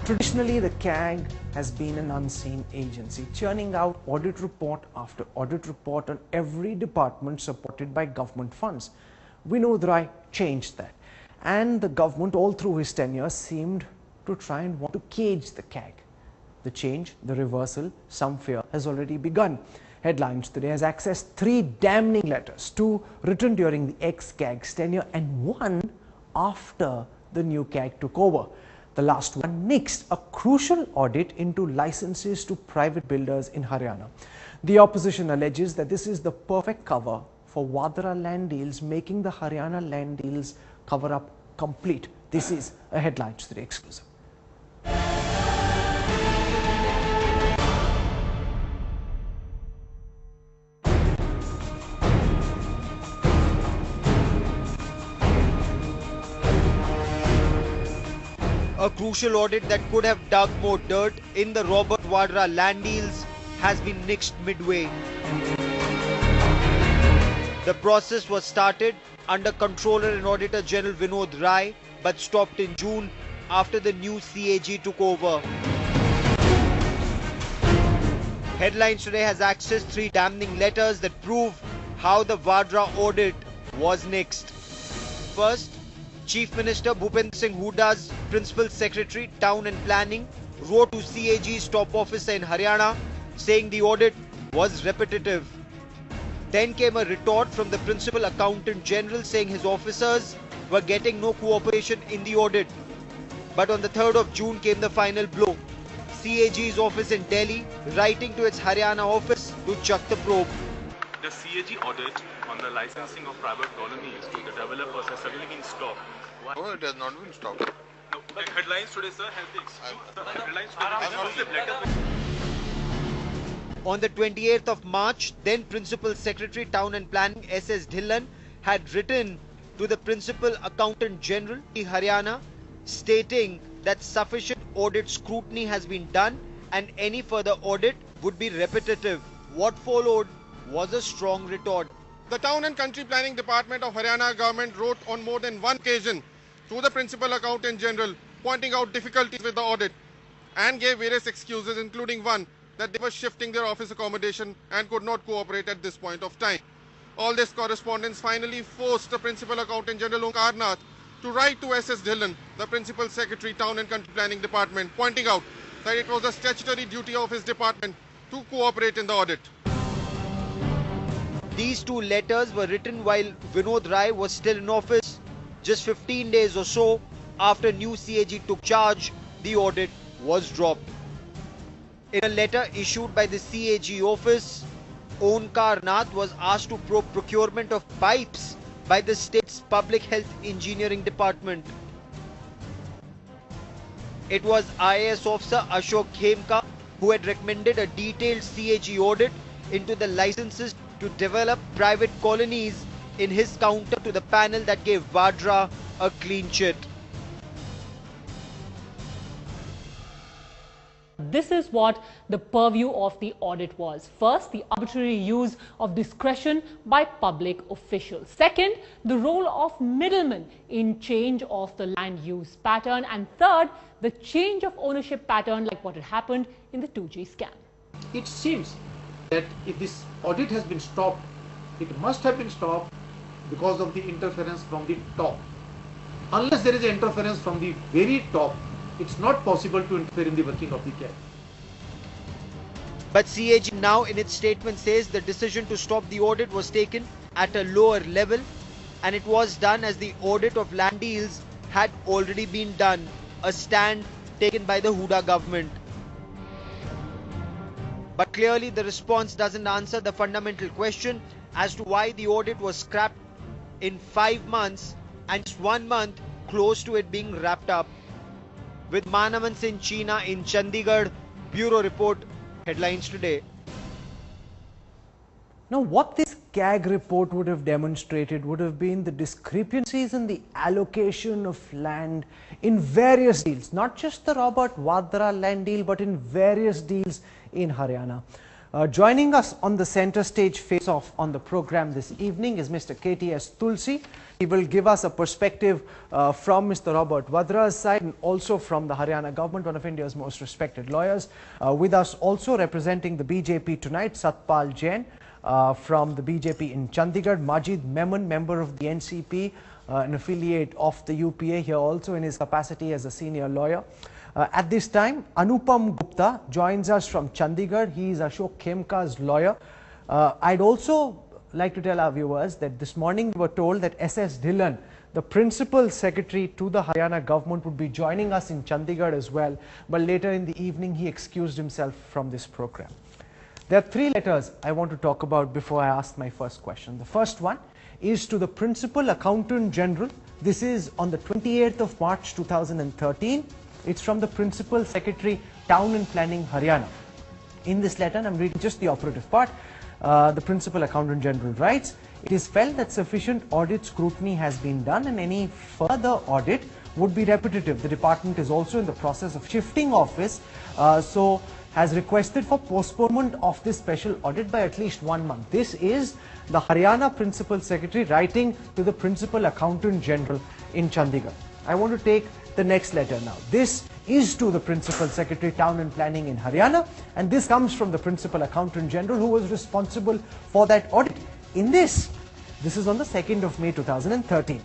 Traditionally, the CAG has been an unseen agency, churning out audit report after audit report on every department supported by government funds. Vinod Rai changed that, and the government all through his tenure seemed to try and want to cage the CAG. The change, the reversal, some fear has already begun. Headlines today has accessed 3 damning letters, 2 written during the ex-CAG's tenure and 1 after the new CAG took over. The last one nixed a crucial audit into licenses to private builders in Haryana. The opposition alleges that this is the perfect cover for Vadra land deals, making the Haryana land deals cover-up complete. This is a Headlines Today exclusive. A crucial audit that could have dug more dirt in the Robert Vadra land deals has been nixed midway. The process was started under Controller and Auditor General Vinod Rai but stopped in June after the new CAG took over. Headlines Today has accessed 3 damning letters that prove how the Vadra audit was nixed. First, Chief Minister Bhupinder Singh Hooda's Principal Secretary, Town and Planning, wrote to CAG's top officer in Haryana saying the audit was repetitive. Then came a retort from the Principal Accountant General saying his officers were getting no cooperation in the audit. But on the 3rd of June came the final blow. CAG's office in Delhi writing to its Haryana office to chuck the probe. The CAG audit on the licensing of private colonies to the developers has suddenly been stopped. No, it has not been stopped. No, the Headlines Today, sir, has the exclusive letter. On the 28th of March, then Principal Secretary Town and Planning S.S. Dhillon had written to the Principal Accountant General in Haryana stating that sufficient audit scrutiny has been done and any further audit would be repetitive. What followed was a strong retort. The Town and Country Planning Department of Haryana government wrote on more than one occasion to the Principal Accountant General pointing out difficulties with the audit and gave various excuses, including one that they were shifting their office accommodation and could not cooperate at this point of time. All this correspondence finally forced the Principal Accountant General Karnath to write to S.S. Dhillon, the Principal Secretary Town and Country Planning Department, pointing out that it was a statutory duty of his department to cooperate in the audit. These 2 letters were written while Vinod Rai was still in office. Just 15 days or so after new CAG took charge, the audit was dropped. In a letter issued by the CAG office, Karnath was asked to probe procurement of pipes by the state's Public Health Engineering Department. It was IAS officer Ashok Khemka who had recommended a detailed CAG audit into the licenses to develop private colonies in his counter to the panel that gave Vadra a clean chit. This is what the purview of the audit was. First, the arbitrary use of discretion by public officials. Second, the role of middlemen in change of the land use pattern. And third, the change of ownership pattern like what had happened in the 2G scam. It seems that if this audit has been stopped, it must have been stopped because of the interference from the top. Unless there is an interference from the very top, it's not possible to interfere in the working of the CAG. But CAG now in its statement says the decision to stop the audit was taken at a lower level and it was done as the audit of land deals had already been done, a stand taken by the Hooda government. But clearly the response doesn't answer the fundamental question as to why the audit was scrapped in 5 months and just 1 month close to it being wrapped up. With Manavan Singh China in Chandigarh, Bureau Report, Headlines Today. Now, what this CAG report would have demonstrated would have been the discrepancies in the allocation of land in various deals, not just the Robert Vadra land deal, but in various deals in Haryana. Joining us on the center stage face-off on the program this evening is Mr. KTS Tulsi. He will give us a perspective from Mr. Robert Vadra's side and also from the Haryana government, one of India's most respected lawyers. With us also representing the BJP tonight, Satpal Jain from the BJP in Chandigarh, Majid Memon, member of the NCP, an affiliate of the UPA, here also in his capacity as a senior lawyer. At this time, Anupam Gupta joins us from Chandigarh. He is Ashok Khemka's lawyer. I'd also like to tell our viewers that this morning we were told that SS Dhillon, the principal secretary to the Haryana government, would be joining us in Chandigarh as well. But later in the evening, he excused himself from this program. There are three letters I want to talk about before I ask my first question. The first one is to the Principal Accountant General. This is on the 28th of March 2013. It's from the Principal Secretary, Town and Planning, Haryana. In this letter, and I'm reading just the operative part, the Principal Accountant General writes, "It is felt that sufficient audit scrutiny has been done and any further audit would be repetitive. The department is also in the process of shifting office, so has requested for postponement of this special audit by at least 1 month." This is the Haryana Principal Secretary writing to the Principal Accountant General in Chandigarh. I want to take the next letter now. This is to the Principal Secretary, Town and Planning in Haryana, and this comes from the Principal Accountant General who was responsible for that audit. In this is on the 2nd of May 2013.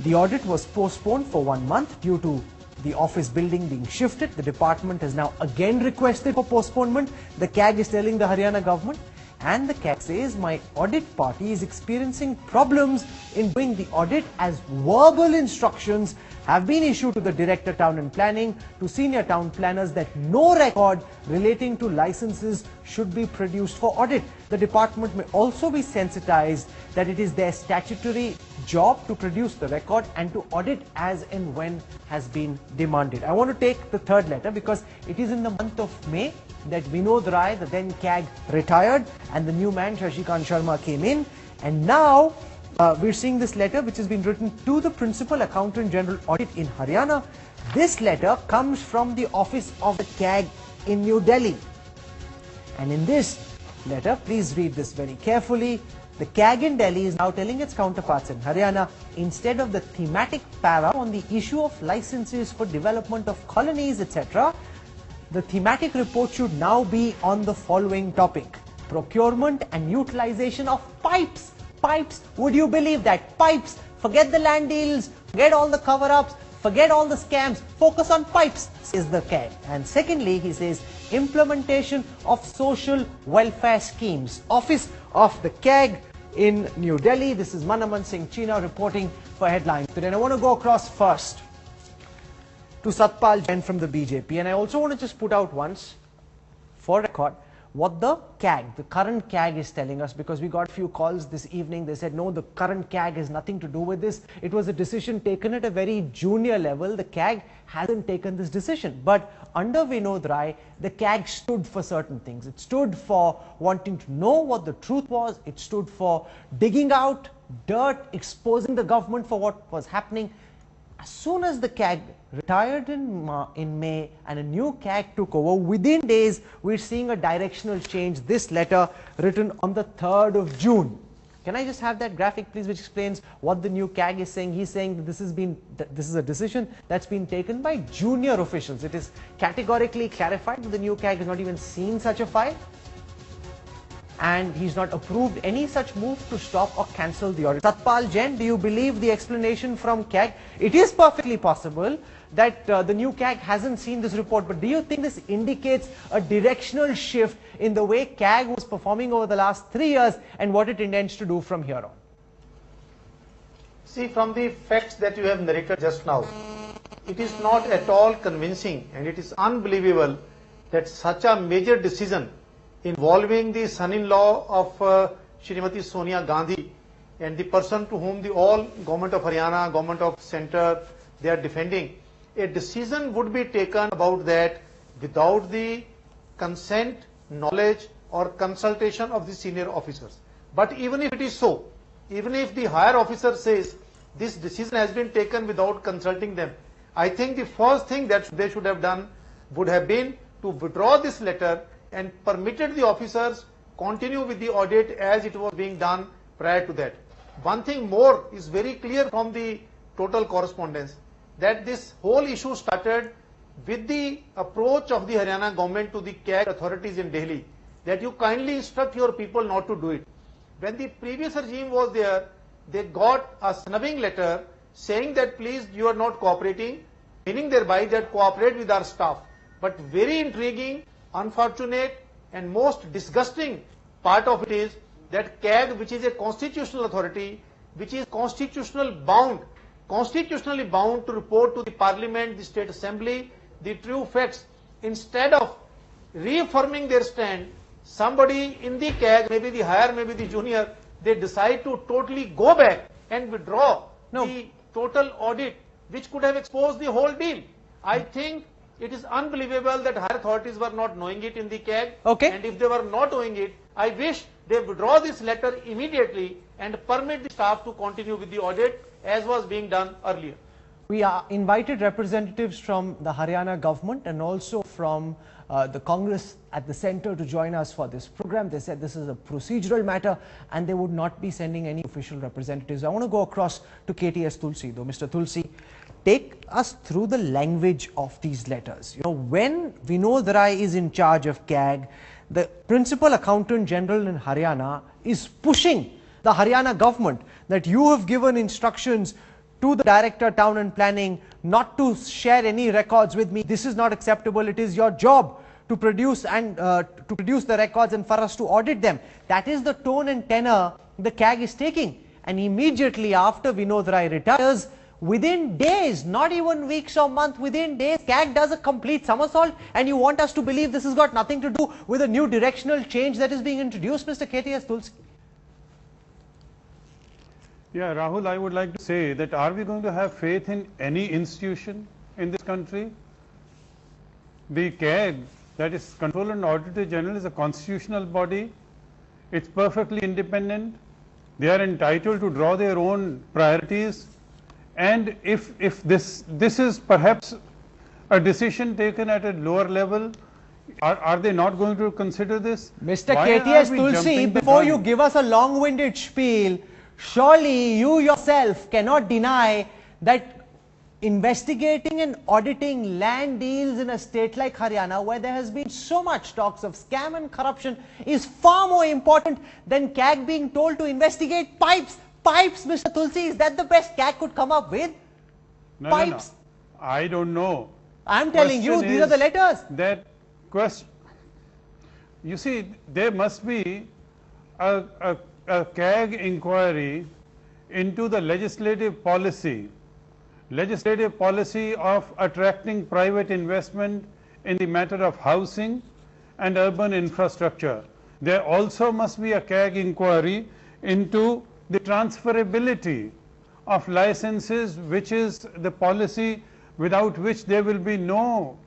The audit was postponed for 1 month due to the office building being shifted. The department has now again requested for postponement. The CAG is telling the Haryana government, and the CAG says, "My audit party is experiencing problems in doing the audit as verbal instructions have been issued to the Director Town and Planning, to senior town planners, that no record relating to licenses should be produced for audit. The department may also be sensitized that it is their statutory job to produce the record and to audit as and when has been demanded." I want to take the third letter because it is in the month of May that Vinod Rai, the then CAG, retired and the new man Shashi Kant Sharma came in, and now we're seeing this letter which has been written to the Principal Accountant General Audit in Haryana. This letter comes from the office of the CAG in New Delhi, and in this letter, please read this very carefully. The CAG in Delhi is now telling its counterparts in Haryana, instead of the thematic para on the issue of licenses for development of colonies, etc., the thematic report should now be on the following topic: procurement and utilization of pipes. Pipes, would you believe that? Pipes. Forget the land deals, forget all the cover-ups, forget all the scams, focus on pipes, says the CAG. And secondly, he says, implementation of social welfare schemes. Office of the CAG in New Delhi. This is Manaman Singh China reporting for Headlines Today. And I want to go across first to Satpal Jain from the BJP. And I also want to just put out once, for record, what the CAG, the current CAG, is telling us, because we got a few calls this evening. They said, no, the current CAG has nothing to do with this. It was a decision taken at a very junior level. The CAG hasn't taken this decision. But under Vinod Rai, the CAG stood for certain things. It stood for wanting to know what the truth was. It stood for digging out dirt, exposing the government for what was happening. As soon as the CAG retired in May and a new CAG took over, within days we're seeing a directional change. This letter written on the 3rd of June. Can I just have that graphic, please, which explains what the new CAG is saying? He's saying that this is a decision that's been taken by junior officials. It is categorically clarified that the new CAG has not even seen such a file, and he's not approved any such move to stop or cancel the audit. Satpal Jain, do you believe the explanation from CAG? It is perfectly possible that the new CAG hasn't seen this report, but do you think this indicates a directional shift in the way CAG was performing over the last 3 years and what it intends to do from here on? See, from the facts that you have narrated just now, it is not at all convincing, and it is unbelievable that such a major decision involving the son-in-law of Shrimati Sonia Gandhi and the person to whom the all government of Haryana, government of centre, they are defending, a decision would be taken about that without the consent, knowledge or consultation of the senior officers. But even if it is so, even if the higher officer says this decision has been taken without consulting them, I think the first thing that they should have done would have been to withdraw this letter and permitted the officers continue with the audit as it was being done prior to that. One thing more is very clear from the total correspondence, that this whole issue started with the approach of the Haryana government to the CAG authorities in Delhi, that you kindly instruct your people not to do it. When the previous regime was there, they got a snubbing letter saying that please you are not cooperating, meaning thereby that cooperate with our staff. But very intriguing, unfortunate and most disgusting part of it is that CAG, which is a constitutional authority, which is constitutionally bound to report to the parliament, the state assembly, the true facts, instead of reaffirming their stand, somebody in the CAG, maybe the higher, maybe the junior, they decide to totally go back and withdraw the total audit, which could have exposed the whole deal. I think it is unbelievable that higher authorities were not knowing it in the CAG. Okay. And if they were not knowing it, I wish they withdraw this letter immediately and permit the staff to continue with the audit as was being done earlier. We invited representatives from the Haryana government and also from the Congress at the centre to join us for this program. They said this is a procedural matter and they would not be sending any official representatives. I want to go across to KTS Tulsi though. Mr. Tulsi, take us through the language of these letters. You know, when Vinod Rai is in charge of CAG, the Principal Accountant General in Haryana is pushing the Haryana government that you have given instructions to the Director Town and Planning not to share any records with me. This is not acceptable. It is your job to produce and to produce the records and for us to audit them. That is the tone and tenor the CAG is taking. And immediately after Vinod Rai retires, within days, not even weeks or months, within days, CAG does a complete somersault, and you want us to believe this has got nothing to do with a new directional change that is being introduced, Mr. KTS Tulsi? Yeah, Rahul, I would like to say that are we going to have faith in any institution in this country? The CAG, that is Controller and Auditor General, is a constitutional body. It's perfectly independent. They are entitled to draw their own priorities. And if this is perhaps a decision taken at a lower level, are they not going to consider this? Mr. KTS Tulsi, before you give us a long-winded spiel, surely you yourself cannot deny that investigating and auditing land deals in a state like Haryana, where there has been so much talks of scam and corruption, is far more important than CAG being told to investigate pipes. Pipes, Mr. Tulsi, is that the best CAG could come up with? No, Pipes. No. I don't know. I'm telling you, these are the letters. That question, you see, there must be a CAG inquiry into the legislative policy of attracting private investment in the matter of housing and urban infrastructure. There also must be a CAG inquiry into the transferability of licenses, which is the policy without which there will be no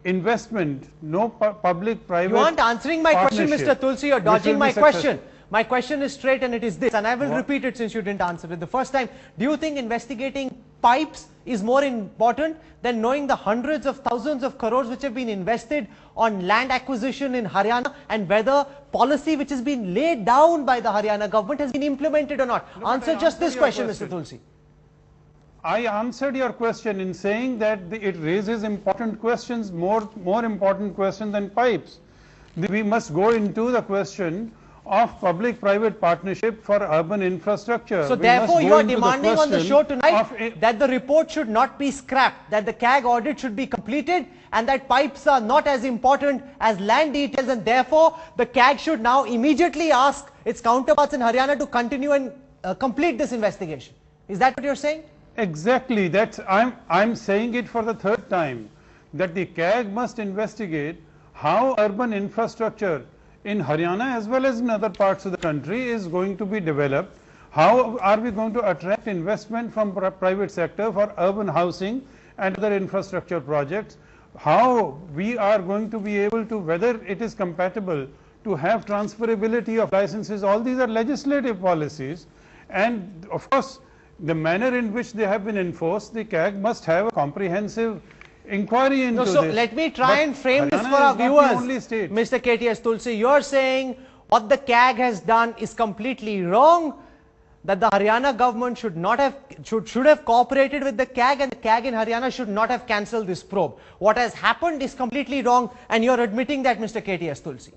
investment, no public-private. You aren't answering my question, Mr. Tulsi. You're dodging my question. My question is straight and it is this, and I will repeat it since you didn't answer it the first time. Do you think investigating pipes is more important than knowing the hundreds of thousands of crores which have been invested on land acquisition in Haryana, and whether policy which has been laid down by the Haryana government has been implemented or not? Answer just this question, Mr. Tulsi. I answered your question in saying that it raises important questions, more important questions than pipes. We must go into the question of public-private partnership for urban infrastructure. So therefore you are demanding on the show tonight that the report should not be scrapped, that the CAG audit should be completed, and that pipes are not as important as land details, and therefore the CAG should now immediately ask its counterparts in Haryana to continue and complete this investigation. Is that what you're saying? Exactly. I'm saying it for the third time, that the CAG must investigate how urban infrastructure in Haryana as well as in other parts of the country is going to be developed. How are we going to attract investment from private sector for urban housing and other infrastructure projects? How we are going to be able to, whether it is compatible to have transferability of licenses. All these are legislative policies, and of course the manner in which they have been enforced. The CAG must have a comprehensive inquiry into so this. let me try and frame this Haryana for our is not the viewers. only state. Mr. KTS Tulsi, you're saying what the CAG has done is completely wrong, that the Haryana government should have cooperated with the CAG, and the CAG in Haryana should not have cancelled this probe. What has happened is completely wrong, and you're admitting that, Mr. KTS Tulsi.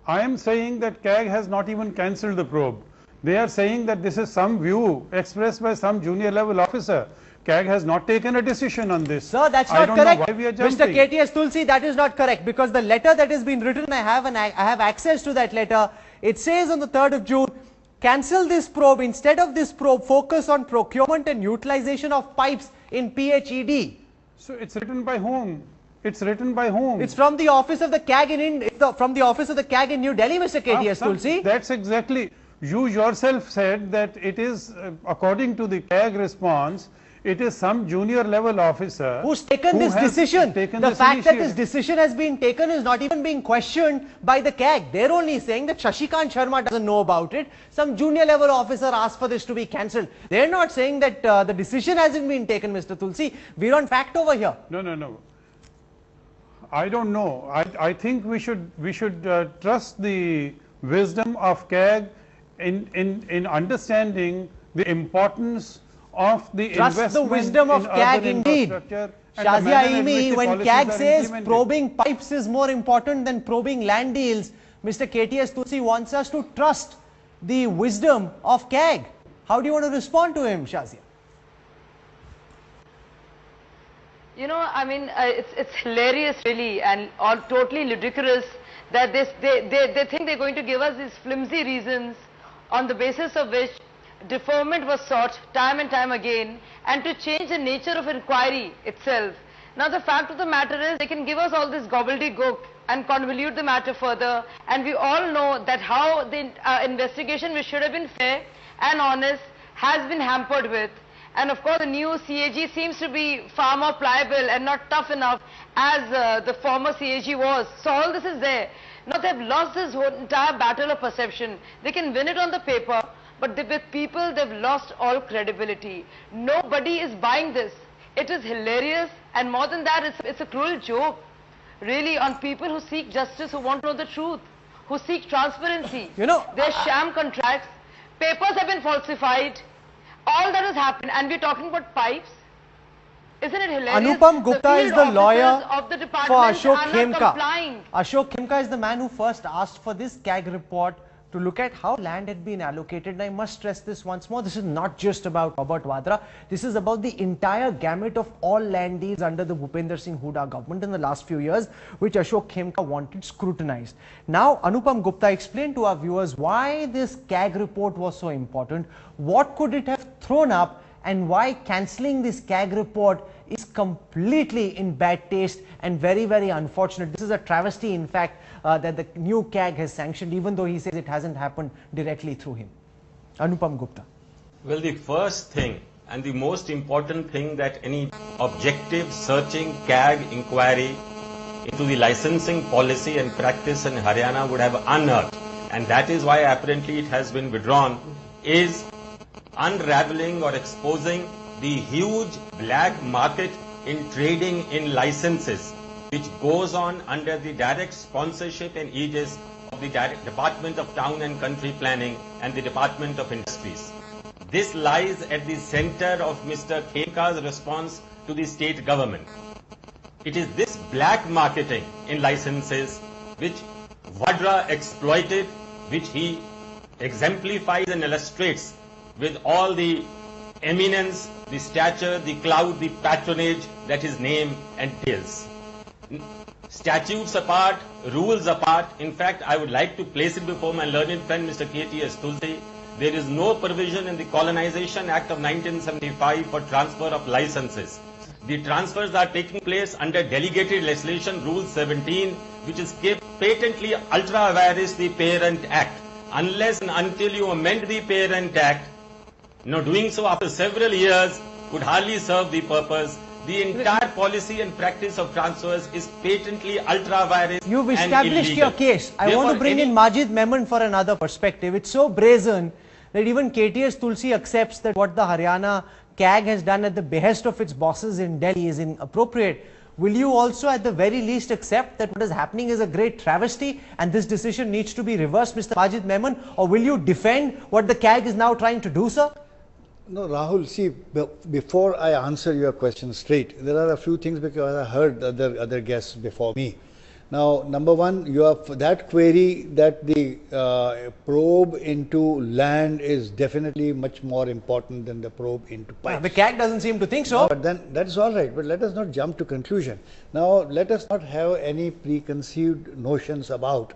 I am saying that CAG has not even cancelled the probe. They are saying that this is some view expressed by some junior level officer. CAG has not taken a decision on this. Sir, that's I not don't correct. know why we are Mr. jumping. KTS Tulsi, that is not correct, because the letter that has been written, I have access to that letter. It says on the 3rd of June, cancel this probe. Instead of this probe, focus on procurement and utilization of pipes in PHED. So it's written by whom? It's written by whom? It's from the office of the CAG from the office of the CAG in New Delhi, Mr. KTS Tulsi. That's exactly. You yourself said that it is, according to the CAG response, it is some junior level officer who's taken this decision. The fact that this decision has been taken is not even being questioned by the CAG. They're only saying that Shashi Kant Sharma doesn't know about it. Some junior level officer asked for this to be cancelled. They're not saying that the decision hasn't been taken, Mr. Tulsi. We're on fact over here. No. I don't know. I think we should trust the wisdom of CAG in understanding the importance of the Trust investment the wisdom of in CAG urban indeed. infrastructure and the Shazia manner in which Aimi, the when policies CAG are says implemented. probing pipes is more important than probing land deals, Mr. KTS Tulsi wants us to trust the wisdom of CAG. How do you want to respond to him, Shazia? You know, I mean, it's hilarious really, and all totally ludicrous that they think they're going to give us these flimsy reasons on the basis of which deferment was sought time and time again, and to change the nature of inquiry itself. Now the fact of the matter is they can give us all this gobbledygook and convolute the matter further, and we all know that how the investigation, which should have been fair and honest, has been hampered with. And of course the new CAG seems to be far more pliable and not tough enough as the former CAG was. So all this is there. Now they've lost this whole entire battle of perception. They can win it on the paper, but with people they've lost all credibility. Nobody is buying this. It is hilarious, and more than that, it's a cruel joke really on people who seek justice, who want to know the truth, who seek transparency. You know, they're sham contracts, papers have been falsified, all that has happened, and we're talking about pipes. Isn't it hilarious? Anupam Gupta is the lawyer of the for Ashok Khemka. Complying. Ashok Khemka is the man who first asked for this CAG report to look at how land had been allocated. And I must stress this once more, this is not just about Robert Vadra, this is about the entire gamut of all land deals under the Bhupinder Singh Hooda government in the last few years, which Ashok Khemka wanted scrutinized. Now Anupam Gupta explained to our viewers why this CAG report was so important, what could it have thrown up, and why cancelling this CAG report is completely in bad taste and very, very unfortunate. This is a travesty, in fact, that the new CAG has sanctioned, even though he says it hasn't happened directly through him. Anupam Gupta. Well, the first thing and the most important thing that any objective searching CAG inquiry into the licensing policy and practice in Haryana would have unearthed, and that is why apparently it has been withdrawn, is unraveling or exposing the huge black market in trading in licenses, which goes on under the direct sponsorship and aegis of the Department of Town and Country Planning and the Department of Industries. This lies at the center of Mr. Khemka's response to the state government. It is this black marketing in licenses which Vadra exploited, which he exemplifies and illustrates with all the eminence, the stature, the clout, the patronage that his name entails. Statutes apart, rules apart, in fact, I would like to place it before my learned friend Mr. KTS Tulsi, there is no provision in the Colonization Act of 1975 for transfer of licenses. The transfers are taking place under Delegated Legislation Rule 17, which is patently ultra-vires the Parent Act. Unless and until you amend the Parent Act, doing so after several years could hardly serve the purpose. The entire policy and practice of transfers is patently ultra-vires. You've established your case. I want to bring in Majid Memon for another perspective. It's so brazen that even KTS Tulsi accepts that what the Haryana CAG has done at the behest of its bosses in Delhi is inappropriate, will you also at the very least accept that what is happening is a great travesty and this decision needs to be reversed, Mr. Majid Memon, or will you defend what the CAG is now trying to do, sir? No, Rahul, see, before I answer your question straight, there are a few things because I heard other guests before me. Now, number one, you have that query that the probe into land is definitely much more important than the probe into pipes. The CAG doesn't seem to think so. No, but then that's all right. But let us not jump to conclusion. Now, let us not have any preconceived notions about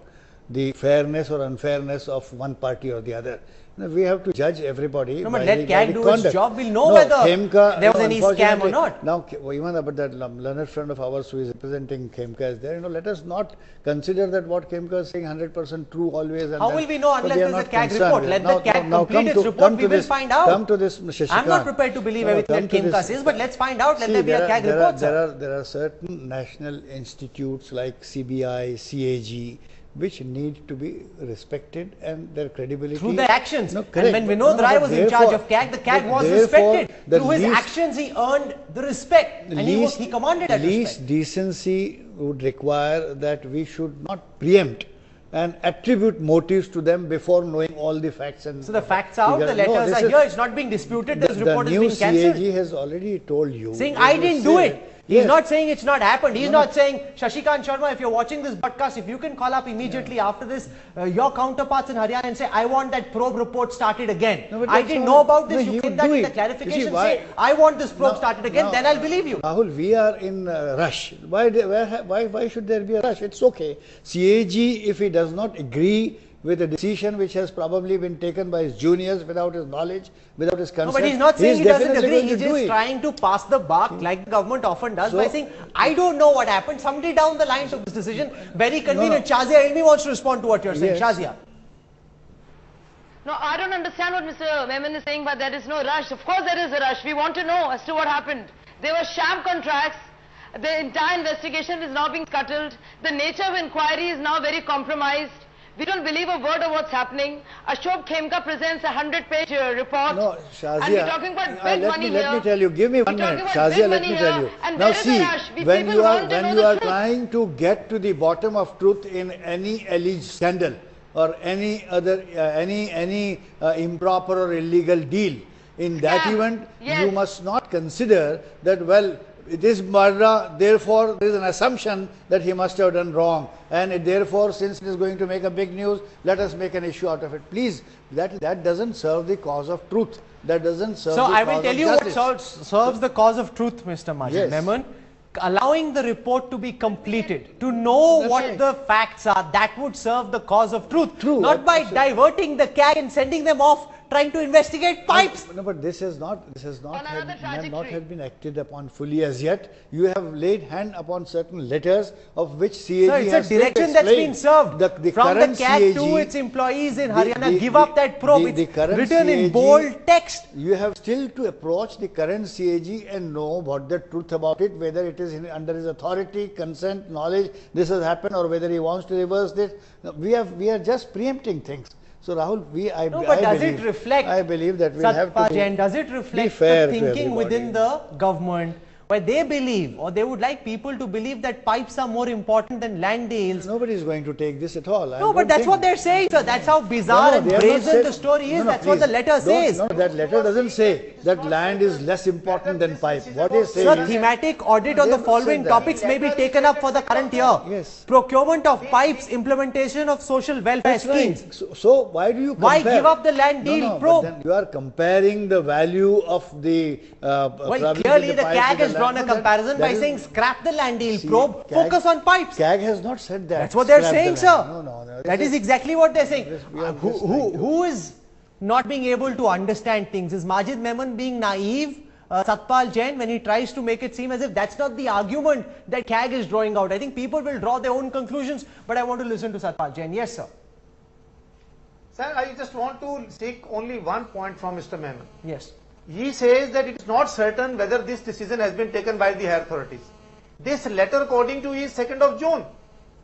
the fairness or unfairness of one party or the other. No, we have to judge everybody. No, but let CAG do its job. We'll know whether there was any scam or not. Now, even about that learned friend of ours who is representing Khemka is there. Let us not consider that what Khemka is saying 100% true always. And how will we know unless there's a CAG report? Let the CAG complete its report. We will find out. Come to this, Shashi Kant. I'm not prepared to believe everything that Khemka says, but let's find out. Let there be a CAG report. There are certain national institutes like CBI, CAG, which need to be respected and their credibility. Through their actions. And when Vinod Rai was in charge of CAG, the CAG was respected. Through his actions, he earned the respect and he commanded that respect. Least decency would require that we should not preempt and attribute motives to them before knowing all the facts. And so the facts are out, the letters are here, it's not being disputed, this report is being cancelled. The new CAG has already told you. Saying I didn't do it. He's not saying it's not happened. He's not saying, Shashi Kant Sharma, if you're watching this broadcast, if you can call up immediately after this, your counterparts in Haryana and say, I want that probe report started again. I didn't know about this. You came that in the clarification, say, I want this probe started again, then I'll believe you. Rahul, we are in rush. Why should there be a rush? It's okay. CAG, if he does not agree with a decision which has probably been taken by his juniors without his knowledge, without his consent. No, but he's not saying he doesn't agree. He's just trying to pass the buck like the government often does by saying, I don't know what happened. Somebody down the line took this decision. Very convenient. Shazia Ilmi wants to respond to what you're saying. Shazia. No, I don't understand what Mr. Memon is saying, but there is no rush. Of course there is a rush. We want to know as to what happened. There were sham contracts. The entire investigation is now being scuttled. The nature of inquiry is now very compromised. We don't believe a word of what's happening. Ashok Khemka presents a 100-page report. No, Shazia, and we're talking about big money here. Let me tell you, give me 1 minute. Shazia, let me tell you. Now see, when you are trying to get to the bottom of truth in any alleged scandal or any other, any improper or illegal deal, in that event, you must not consider that, well, it is Vadra, therefore there is an assumption that he must have done wrong, and therefore since it is going to make a big news, let us make an issue out of it. Please, that doesn't serve the cause of truth. That doesn't serve the cause of justice. So I will tell you what serves the cause of truth, Mr. Majid Memon. Allowing the report to be completed, to know what the facts are, that would serve the cause of truth. Not by diverting the CAG and sending them off trying to investigate pipes. No, but this has not had been acted upon fully as yet. You have laid hand upon certain letters of which CAG has it's a direction that's been served from the CAG to its employees in Haryana. Give up that probe. It's written in bold text. You have still to approach the current CAG and know what the truth about it, whether it is under his authority, consent, knowledge, this has happened, or whether he wants to reverse this. We are just preempting things. So Rahul, I believe that we have to does it reflect the thinking within the government where they believe, or they would like people to believe, that pipes are more important than land deals? Nobody is going to take this at all. No, but that's what they're saying, sir. That's how bizarre and brazen the story is. That's what the letter says. No, that letter doesn't say that land is less important than pipe. What is saying is, thematic audit on the following topics may be taken up for the current year. Yes. Procurement of pipes, implementation of social welfare schemes. So why do you compare? Why give up the land deal probe? But then you are comparing the value of the well, clearly the CAG has drawn a comparison by saying scrap the land deal probe, focus on pipes. CAG has not said that. That's what they're saying, sir. No. That is exactly what they're saying. Who is not being able to understand things? Is Majid Memon being naive, Satpal Jain, when he tries to make it seem as if that's not the argument that CAG is drawing out? I think people will draw their own conclusions, but I want to listen to Satpal Jain. Yes, sir. Sir, I just want to take only one point from Mr. Memon. Yes. He says that it is not certain whether this decision has been taken by the higher authorities. This letter, according to you, is 2nd of June.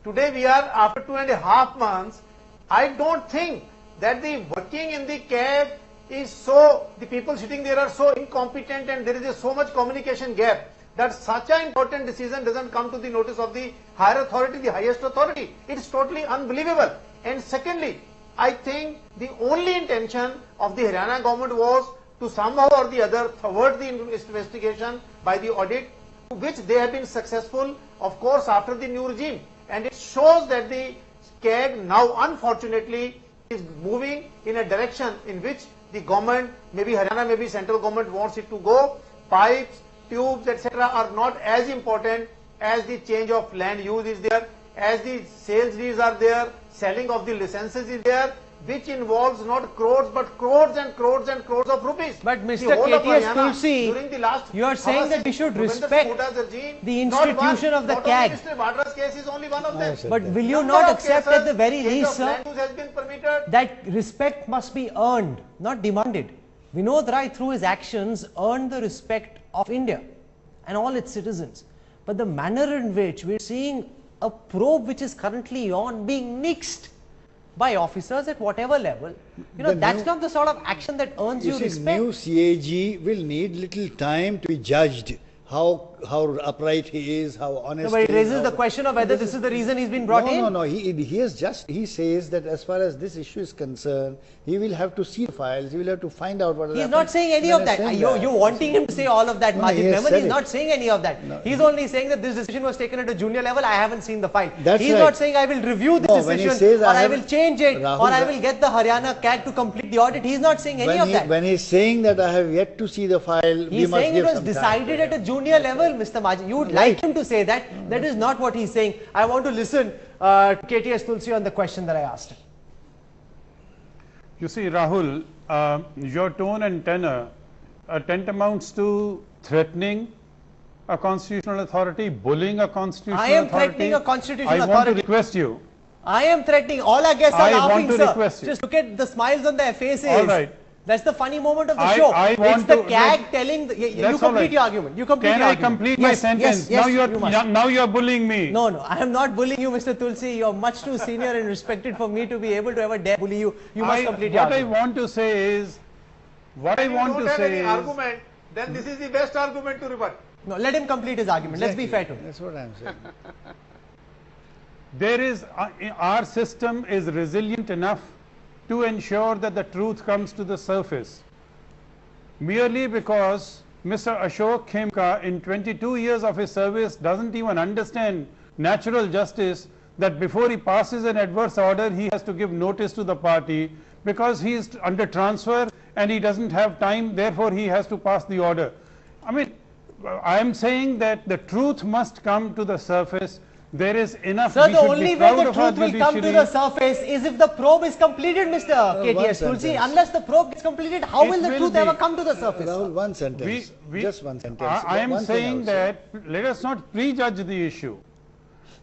Today we are after 2.5 months. I don't think that the working in the CAG is so, the people sitting there are so incompetent and there is so much communication gap that such an important decision doesn't come to the notice of the higher authority, the highest authority. It's totally unbelievable. And secondly, I think the only intention of the Haryana government was to somehow or the other thwart the investigation by the audit, which they have been successful, of course, after the new regime. And it shows that the CAG now, unfortunately, is moving in a direction in which the government, maybe Haryana, maybe central government wants it to go. Pipes, tubes, etc. are not as important as the change of land use is there, as the sales deeds are there, selling of the licenses is there, which involves not crores but crores and crores and crores of rupees. But Mr. KTS Tulsi, you are saying that we should respect the institution of the CAG. Mr. Vadra's case is only one of them. But will you not accept at the very least, sir, that respect must be earned, not demanded? Vinod Rai, through his actions, earned the respect of India and all its citizens. But the manner in which we are seeing a probe which is currently on being nixed by officers at whatever level, you know, that's not the sort of action that earns you respect. New CAG will need little time to be judged. How upright he is, how honest. No, but it raises the question of whether this is the reason he's been brought in. No. He says that as far as this issue is concerned, he will have to see the files. He will have to find out what has happened. He's not saying any of that. You're wanting him to say all of that, Majid Mehman. He's not saying any of that. No, he's only saying that this decision was taken at a junior level. I haven't seen the file. He's not saying I will review this decision, or I will change it, Rahul, or I will get the Haryana CAG to complete the audit. He's not saying any of that. When he's saying that I have yet to see the file, he's saying it was decided at a junior level, Mr. Majid. You would like him to say that. That is not what he's saying. I want to listen to KTS Tulsi on the question that I asked him. You see, Rahul, your tone and tenor tantamounts to threatening a constitutional authority, bullying a constitutional authority. I am threatening a constitutional authority. I want to request you. I am threatening. All our guests are laughing, sir. Request you. Just look at the smiles on their faces. All right. That's the funny moment of the show. It's the CAG telling. You complete your argument. You complete your argument. Can I complete my sentence? Yes, now you are bullying me. No, I am not bullying you, Mr. Tulsi. You are much too senior and respected for me to be able to ever dare bully you. You must complete your argument. What I want to say is, argument, then this is the best argument to rebut. No, let him complete his argument. Let's be fair to him. That's what I'm saying. There is, our system is resilient enough to ensure that the truth comes to the surface. Merely because Mr. Ashok Khemka in 22 years of his service doesn't even understand natural justice, that before he passes an adverse order he has to give notice to the party because he is under transfer and he doesn't have time, therefore he has to pass the order. I mean, I am saying that the truth must come to the surface. There is enough. Sir, the only way the truth will come to the surface is if the probe is completed, Mr. KTS Tulsi. Unless the probe is completed, how will the truth ever come to the surface? Rahul, one sentence. Just one sentence. I am saying that let us not prejudge the issue.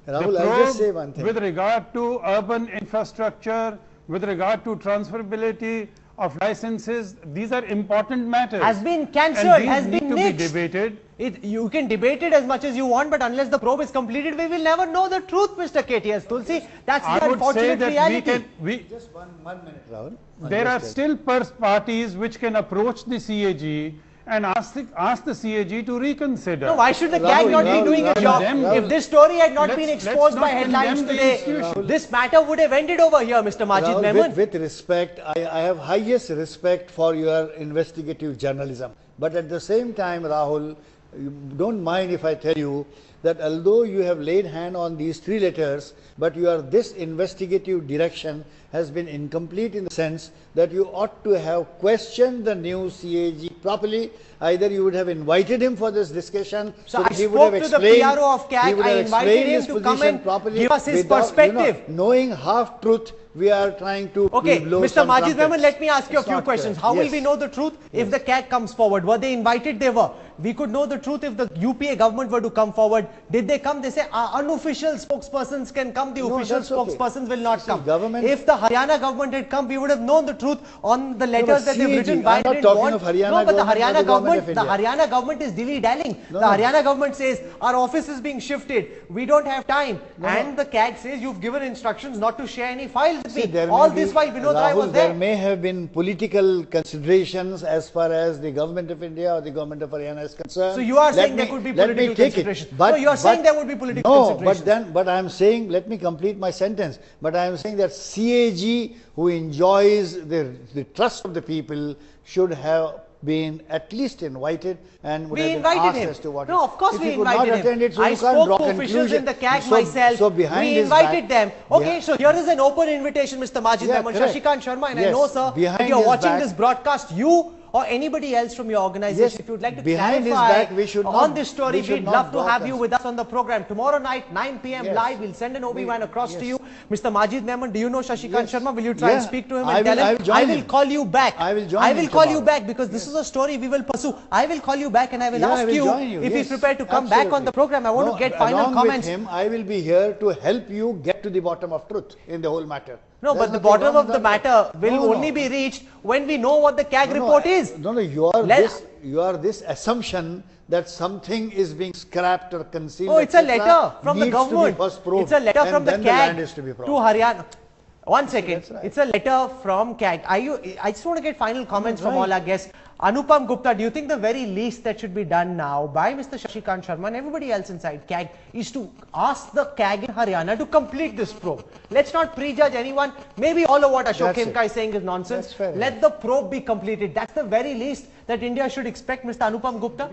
Rahul, I'll just say one thing. With regard to urban infrastructure, with regard to transferability of licenses, these are important matters. Has been cancelled, has been nixed. To be debated. You can debate it as much as you want, but unless the probe is completed, we will never know the truth, Mr. KTS Tulsi. That's the unfortunate reality. Just one minute, Rahul. There are still parties which can approach the CAG and ask the CAG to reconsider. No, why should the CAG not be doing a job? If this story had not been exposed by headlines today, this matter would have ended over here, Mr. Majid Mehman. With respect, I have highest respect for your investigative journalism. But at the same time, Rahul, you don't mind if I tell you that although you have laid hand on these 3 letters, but this investigative direction has been incomplete in the sense that you ought to have questioned the new CAG properly. Either you would have invited him for this discussion, so that he would have explained. To the PRO of CAG, I invited him to come and give us his perspective. Knowing half truth, we are trying to. Okay, Mr. Majid Mehman, let me ask you a few questions. How will we know the truth if the CAG comes forward? Were they invited? They were. We could know the truth if the UPA government were to come forward. Did they come? They say unofficial spokespersons can come, the official spokespersons will not come. If the Haryana government had come, we would have known the truth on the letters that they've written. I'm not talking of Haryana but the Haryana government is dilly-dallying. The Haryana government says our office is being shifted. We don't have time. And the CAG says you've given instructions not to share any files with me. All this while Vinod Rai was there. There may have been political considerations as far as the government of India or the government of Haryana is concerned. So you are saying there could be political considerations. But, no, you are saying there would be political considerations. But I am saying, let me complete my sentence. But I am saying that CAG, who enjoys the trust of the people, should have been at least invited and would have been asked as to what. No, of course we invited him. So I spoke to officials in the CAG myself. So behind we invited them. Okay, so here is an open invitation, Mr. Majid Memon, Shashi Kant Sharma, and I know, sir, if you are watching this broadcast, you or anybody else from your organization, if you would like to clarify on this story, we'd love to have you with us on the program. Tomorrow night, 9 p.m. live, we'll send an OB1 across to you. Mr. Majid Memon, do you know Shashi Kant Sharma? Will you try and speak to him and tell him? I will call you back. I will call you back because this is a story we will pursue. I will call you back and I will ask you if he's prepared to come back on the program. I want to get final comments. With him, I will be here to help you get to the bottom of truth in the whole matter. No, but the bottom of the matter will only be reached when we know what the CAG report is. No, you are this assumption that something is being scrapped or concealed. Oh, it's a letter from the government. It's a letter from the CAG to Haryana. One second. Right. It's a letter from CAG. I just want to get final comments from all our guests. Anupam Gupta, do you think the very least that should be done now by Mr. Shashi Kant Sharma and everybody else inside CAG is to ask the CAG in Haryana to complete this probe? Let's not prejudge anyone. Maybe all of what Ashok Khemka is saying is nonsense. Let the probe be completed. That's the very least that India should expect, Mr. Anupam Gupta.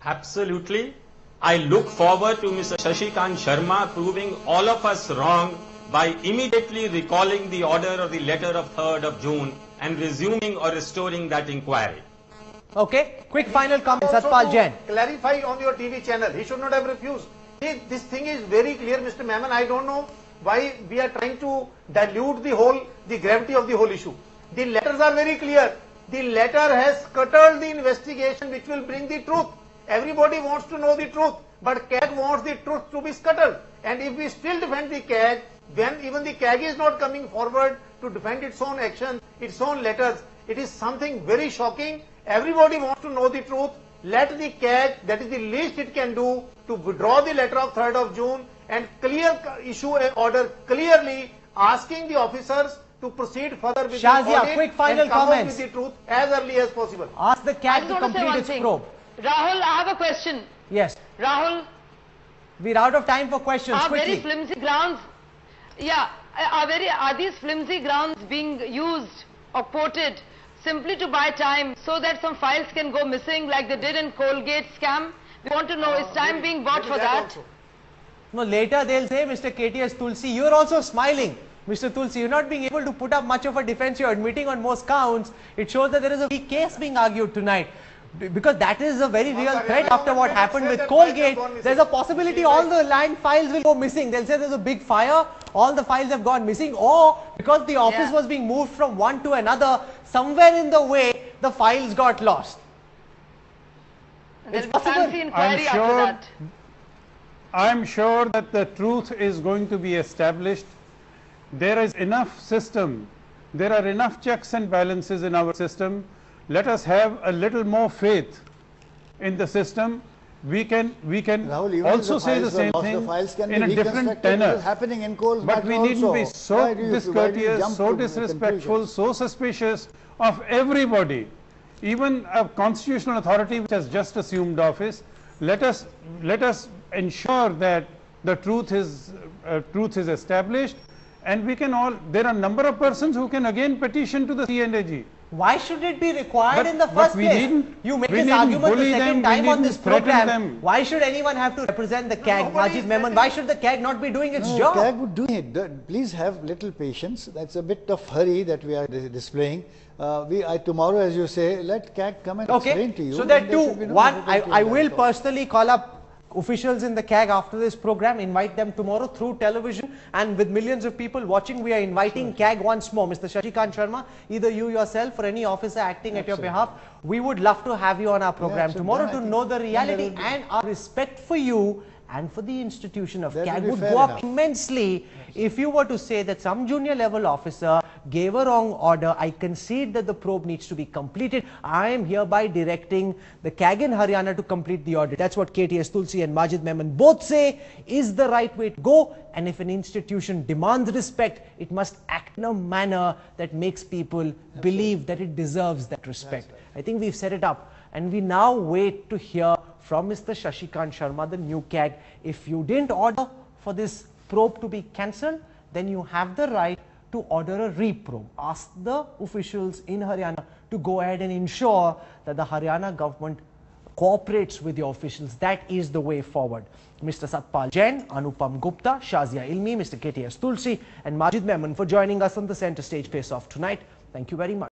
Absolutely. I look forward to Mr. Shashi Kant Sharma proving all of us wrong by immediately recalling the order or the letter of 3rd of June and resuming or restoring that inquiry. Okay, quick final comment, Satpal Jain. Clarify on your TV channel, he should not have refused. This thing is very clear, Mr. Memon. I don't know why we are trying to dilute the gravity of the whole issue. The letters are very clear. The letter has scuttled the investigation which will bring the truth. Everybody wants to know the truth, but CAG wants the truth to be scuttled. And if we still defend the CAG, when even the CAG is not coming forward to defend its own action, its own letters, it is something very shocking. Everybody wants to know the truth. Let the CAG, that is the least it can do, to withdraw the letter of 3rd of June and issue an order clearly asking the officers to proceed further with the audit quick final and come comments up with the truth as early as possible. Ask the CAG to complete its probe. Rahul, I have a question. Yes. Rahul. We're out of time for questions. Very flimsy grounds. Yeah, are these flimsy grounds being used or quoted simply to buy time so that some files can go missing like they did in Colgate scam? We want to know, is time being bought for that? Also. No, later they'll say, Mr. KTS Tulsi, you're also smiling. Mr. Tulsi, you're not being able to put up much of a defense. You're admitting on most counts. It shows that there is a weak case being argued tonight. Because that is a very real threat after what happened with Colgate. There's a possibility all the land files will go missing. They'll say there's a big fire, all the files have gone missing, or because the office was being moved from one to another, somewhere in the way the files got lost. It's possible. I'm sure that the truth is going to be established. There is enough system. There are enough checks and balances in our system. Let us have a little more faith in the system. We can Rahul, also say the same thing in a different tenor. Happening in Coal's but we needn't be so discourteous, so disrespectful, so suspicious of everybody. Even a constitutional authority which has just assumed office. Let us ensure that the truth is established, and we can all. There are a number of persons who can again petition to the CAG. Why should it be required in the first place? You make this argument the second time on this program. Why should anyone have to represent the CAG? Majid Memon, why should the CAG not be doing its job? CAG would do it. Please have little patience. That's a bit of hurry that we are displaying. Tomorrow, as you say, let CAG come and explain to you. So there are two. One, I will personally call up officials in the CAG after this program, invite them tomorrow through television, and with millions of people watching, we are inviting CAG once more. Mr. Shashi Kant Sharma, either you yourself or any officer acting at your behalf, we would love to have you on our program tomorrow to know the reality, and our respect for you and for the institution of CAG would go up immensely if you were to say that some junior level officer gave a wrong order. I concede that the probe needs to be completed. I am hereby directing the CAG in Haryana to complete the audit. That's what KTS Tulsi and Majid Memon both say is the right way to go. And if an institution demands respect, it must act in a manner that makes people believe that it deserves that respect. I think we've set it up. And we now wait to hear from Mr. Shashi Kant Sharma, the new CAG. If you didn't order for this probe to be cancelled, then you have the right to order a re-probe. Ask the officials in Haryana to go ahead and ensure that the Haryana government cooperates with your officials. That is the way forward. Mr. Satpal Jain, Anupam Gupta, Shazia Ilmi, Mr. KTS Tulsi and Majid Memon for joining us on the Centre Stage Face-Off tonight. Thank you very much.